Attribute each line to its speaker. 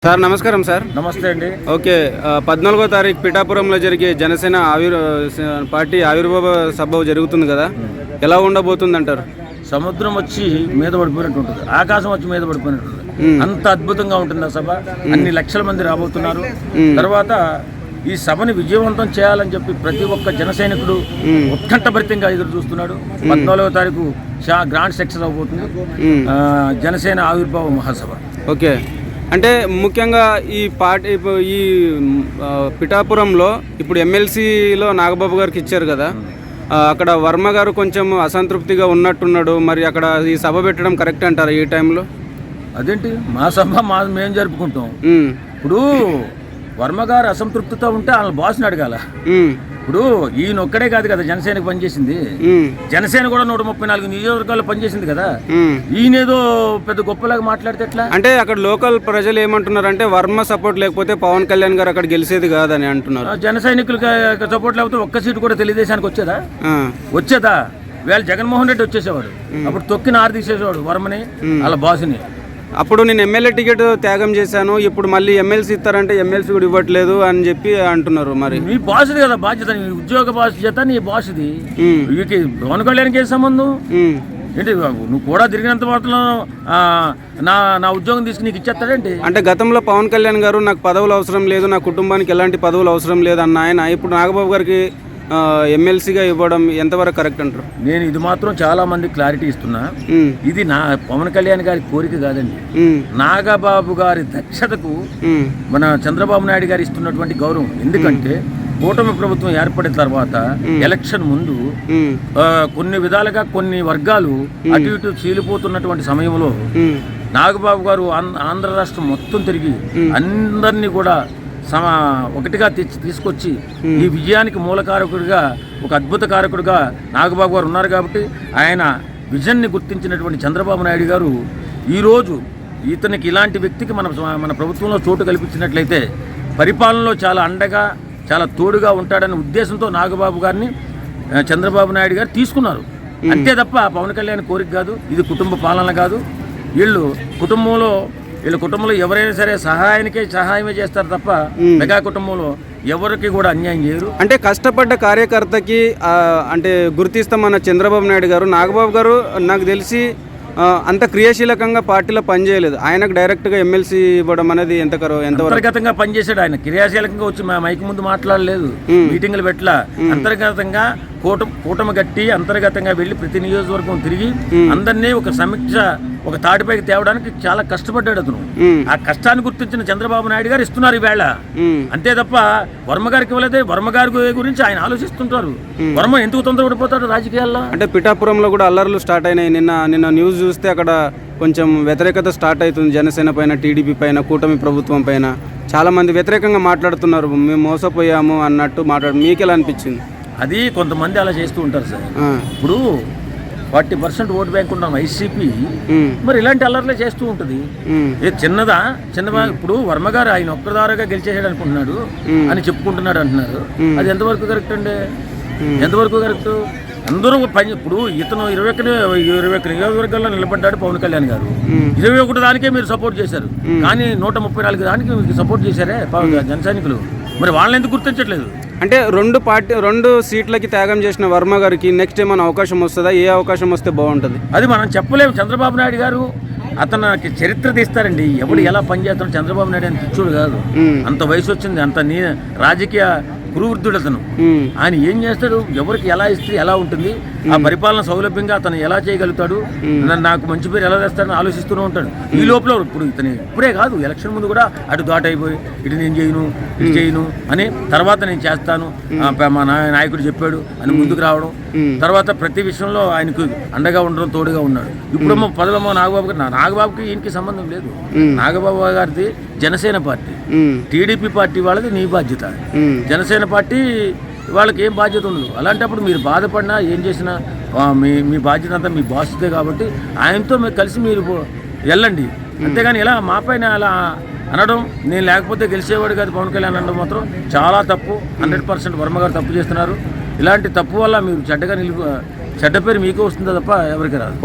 Speaker 1: Sir నమస్కారం sir.
Speaker 2: నమస్తే అండి.
Speaker 1: ఓకే, 14వ తారీఖు పిఠాపురంలో జరిగే జనసేన పార్టీ ఆవిర్భావ సభ జరుగుతుంది కదా, ఎలా ఉండబోతుంది అంటారు?
Speaker 2: సముద్రం వచ్చి మీద పడిపోయినట్టు ఉంటుంది, ఆకాశం వచ్చి మీద పడిపోయినట్టు ఉంటుంది. అంత అద్భుతంగా ఉంటుంది ఆ సభ. అన్ని లక్షల మంది రాబోతున్నారు. తర్వాత ఈ సభని విజయవంతం చేయాలని చెప్పి ప్రతి ఒక్క జన సైనికుడు ఉత్కంఠభరితంగా ఎదురు చూస్తున్నాడు. 14వ తారీఖు గ్రాండ్ సక్సెస్ అవబోతుంది జనసేన ఆవిర్భావ మహాసభ.
Speaker 1: ఓకే, అంటే ముఖ్యంగా ఈ పిఠాపురంలో ఇప్పుడు ఎమ్మెల్సీలో నాగబాబు గారికి ఇచ్చారు కదా, అక్కడ వర్మ గారు కొంచెం అసంతృప్తిగా ఉన్నట్టున్నాడు. మరి అక్కడ ఈ సభ పెట్టడం కరెక్ట్ అంటారా ఈ టైంలో?
Speaker 2: అదేంటి మా సభ మేము జరుపుకుంటాం. ఇప్పుడు వర్మ గారు అసంతృప్తితో ఉంటే వాళ్ళ బాస్ని అడగాల. ఇప్పుడు ఈయన ఒక్కడే కాదు కదా జనసేనకు పనిచేసింది, జనసేన కూడా 134 నియోజకవర్గాల్లో పనిచేసింది కదా. ఈయనేదో పెద్ద గొప్పలాగా మాట్లాడితే ఎట్లా?
Speaker 1: అంటే అక్కడ లోకల్ ప్రజలు ఏమంటున్నారు అంటే వర్మ సపోర్ట్ లేకపోతే పవన్ కళ్యాణ్ గారు అక్కడ గెలిచేది కాదని అంటున్నారు.
Speaker 2: జన సైనికులకి సపోర్ట్ లేకపోతే ఒక్క సీటు కూడా తెలుగుదేశానికి వచ్చేదా? వీళ్ళు జగన్మోహన్ రెడ్డి వచ్చేసేవాడు, అప్పుడు తొక్కిన ఆరు తీసేసేవాడు వర్మని వాళ్ళ బాసుని.
Speaker 1: అప్పుడు నేను ఎమ్మెల్యే టికెట్ త్యాగం చేశాను, ఇప్పుడు మళ్ళీ ఎమ్మెల్సీ ఇస్తారంటే ఎమ్మెల్సీ కూడా ఇవ్వట్లేదు అని చెప్పి అంటున్నారు. మరి
Speaker 2: నీ బాసుది కదా బాధ్యత, నీ ఉద్యోగ బాధ్యత నీ బాసుది. పవన్ కళ్యాణ్కి ఏ సంబంధం ఏంటి? నువ్వు కూడా తిరిగినంత మాత్రం నా ఉద్యోగం తీసుకుని నీకు ఇచ్చేస్తాడండి.
Speaker 1: అంటే గతంలో పవన్ కళ్యాణ్ గారు నాకు పదవులు అవసరం లేదు, నా కుటుంబానికి ఎలాంటి పదవులు అవసరం లేదు అన్న ఆయన ఇప్పుడు నాగబాబు గారికి ఎమ్మెల్సీగా ఇవ్వడం ఎంతవరకు కరెక్ట్ అంటారు?
Speaker 2: నేను ఇది మాత్రం చాలా మంది క్లారిటీ ఇస్తున్నా, ఇది నా పవన్ కళ్యాణ్ గారి కోరిక కాదండి. నాగబాబు గారి దక్షతకు మన చంద్రబాబు నాయుడు గారు ఇస్తున్నటువంటి గౌరవం. ఎందుకంటే కూటమి ప్రభుత్వం ఏర్పడిన తర్వాత ఎలక్షన్ ముందు కొన్ని విధాలుగా కొన్ని వర్గాలు అటు ఇటు చీలిపోతున్నటువంటి సమయంలో నాగబాబు గారు ఆంధ్ర రాష్ట్రం మొత్తం తిరిగి అందరినీ కూడా ఒకటిగా తీసుకొచ్చి ఈ విజయానికి మూలకారకుడిగా, ఒక అద్భుత కారకుడిగా నాగబాబు గారు ఉన్నారు. కాబట్టి ఆయన విజన్ని గుర్తించినటువంటి చంద్రబాబు నాయుడు గారు ఈరోజు ఇతనికి ఇలాంటి వ్యక్తికి మన ప్రభుత్వంలో చోటు కల్పించినట్లయితే పరిపాలనలో చాలా అండగా చాలా తోడుగా ఉంటాడనే ఉద్దేశంతో నాగబాబు గారిని చంద్రబాబు నాయుడు గారు తీసుకున్నారు. అంతే తప్ప పవన్ కళ్యాణ్ కోరిక కాదు, ఇది కుటుంబ పాలన కాదు. వీళ్ళ కుటుంబంలో ఎవరైనా సరే సహాయమే చేస్తారు తప్ప మెగా కుటుంబంలో ఎవరికి కూడా అన్యాయం చేయరు.
Speaker 1: అంటే కష్టపడ్డ కార్యకర్తకి అంటే గుర్తిస్తామన్న చంద్రబాబు నాయుడు గారు, నాగబాబు గారు నాకు తెలిసి అంత క్రియాశీలకంగా పార్టీలో పనిచేయలేదు. ఆయనకు డైరెక్ట్గా ఎమ్మెల్సీ ఇవ్వడం అనేది
Speaker 2: అంతర్గతంగా పనిచేశాడు. ఆయన క్రియాశీలకంగా వచ్చి మైక్ ముందు మాట్లాడలేదు, మీటింగ్లు పెట్టలా. అంతర్గతంగా కూటమి గట్టి అంతర్గతంగా వెళ్ళి ప్రతి నియోజకవర్గం తిరిగి అందరినీ ఒక తాటిపైకి తేవడానికి చాలా కష్టపడ్డాడు అతను. ఆ కష్టాన్ని గుర్తించిన చంద్రబాబు నాయుడు గారు ఇస్తున్నారు ఈవేళ. అంతే తప్ప వర్మ గారికి ఇవ్వలేదే. వర్మ గారి గురించి ఆయన ఆలోచిస్తుంటారు. వర్మ ఎందుకు తొందరపడిపోతాడు రాజకీయాల్లో?
Speaker 1: అంటే పిఠాపురంలో కూడా అల్లర్లు స్టార్ట్ అయినాయి. నిన్న న్యూస్ చూస్తే అక్కడ కొంచెం వ్యతిరేకత స్టార్ట్ అవుతుంది జనసేన పైన, టీడీపీ పైన, కూటమి ప్రభుత్వం పైన. చాలా మంది వ్యతిరేకంగా మాట్లాడుతున్నారు, మేము మోసపోయాము అన్నట్టు మీకు ఎలా అనిపించింది?
Speaker 2: అది కొంతమంది అలా చేస్తూ ఉంటారు సార్. ఇప్పుడు 40% ఓటు బ్యాంక్ ఉన్న వైసీపీ మరి ఇలాంటి అల్లర్లే చేస్తూ ఉంటుంది. చిన్నదా ఇప్పుడు వర్మ గారు ఆయన ఒక్కదారుగా గెలిచేసాడు అనుకుంటున్నాడు అని చెప్పుకుంటున్నాడు అంటున్నారు. అది ఎంతవరకు కరెక్ట్ అండి? ఎంతవరకు కరెక్ట్? అందరూ ఇప్పుడు ఇతను 21 నియోజకవర్గాల్లో నిలబడ్డాడు పవన్ కళ్యాణ్ గారు. 21 దానికే మీరు సపోర్ట్ చేశారు, కానీ 134 దానికి మీకు సపోర్ట్ చేశారే జన సైనికులు. మరి వాళ్ళని ఎందుకు గుర్తించట్లేదు?
Speaker 1: అంటే 2 సీట్లకి త్యాగం చేసిన వర్మ గారికి నెక్స్ట్ ఏమైనా అవకాశం వస్తుందా? ఏ అవకాశం వస్తే బాగుంటుంది?
Speaker 2: అది మనం చెప్పలేము. చంద్రబాబు నాయుడు గారు అతనికి చరిత్ర తీస్తారండి. ఎవడు ఎలా పనిచేస్తాడు? చంద్రబాబు నాయుడు అని పిచ్చోడు కాదు, అంత వయసు వచ్చింది, అంత రాజకీయ కురువృద్ధుడు అతను. ఆయన ఏం చేస్తాడు, ఎవరికి ఎలా ఇస్తే ఎలా ఉంటుంది, ఆ పరిపాలన సౌలభ్యంగా అతను ఎలా చేయగలుగుతాడు, నాకు మంచి పేరు ఎలా తెస్తాడని ఆలోచిస్తూనే ఉంటాడు. ఈ లోపల ఇప్పుడు ఇప్పుడే కాదు, ఎలక్షన్ ముందు కూడా అటు దాటైపోయి ఇటు నేను చేయను అని, తర్వాత నేను చేస్తాను మా నాయకుడు చెప్పాడు అని ముందుకు రావడం, తర్వాత ప్రతి విషయంలో ఆయనకు అండగా ఉండడం, తోడుగా ఉన్నాడు. ఇప్పుడేమో పదవేమో నాగబాబుకి ఈయనకి సంబంధం లేదు. నాగబాబు గారిది జనసేన పార్టీ, టీడీపీ పార్టీ వాళ్ళది నీ బాధ్యత. జనసేన పార్టీ వాళ్ళకి ఏం బాధ్యత ఉండదు. అలాంటప్పుడు మీరు బాధపడినా ఏం చేసినా మీ బాధ్యత అంతా మీ బాస్దే. కాబట్టి ఆయనతో కలిసి మీరు వెళ్ళండి. అంతేగాని ఇలా మా పైన అలా అనడం, నేను లేకపోతే గెలిచేవాడు కాదు పవన్ కళ్యాణ్ అనడం మాత్రం చాలా తప్పు. 100% వర్మ గారు తప్పు చేస్తున్నారు. ఇలాంటి తప్పు వల్ల మీరు చెడ్డ పేరు మీకు వస్తుందో తప్ప ఎవరికి రాదు.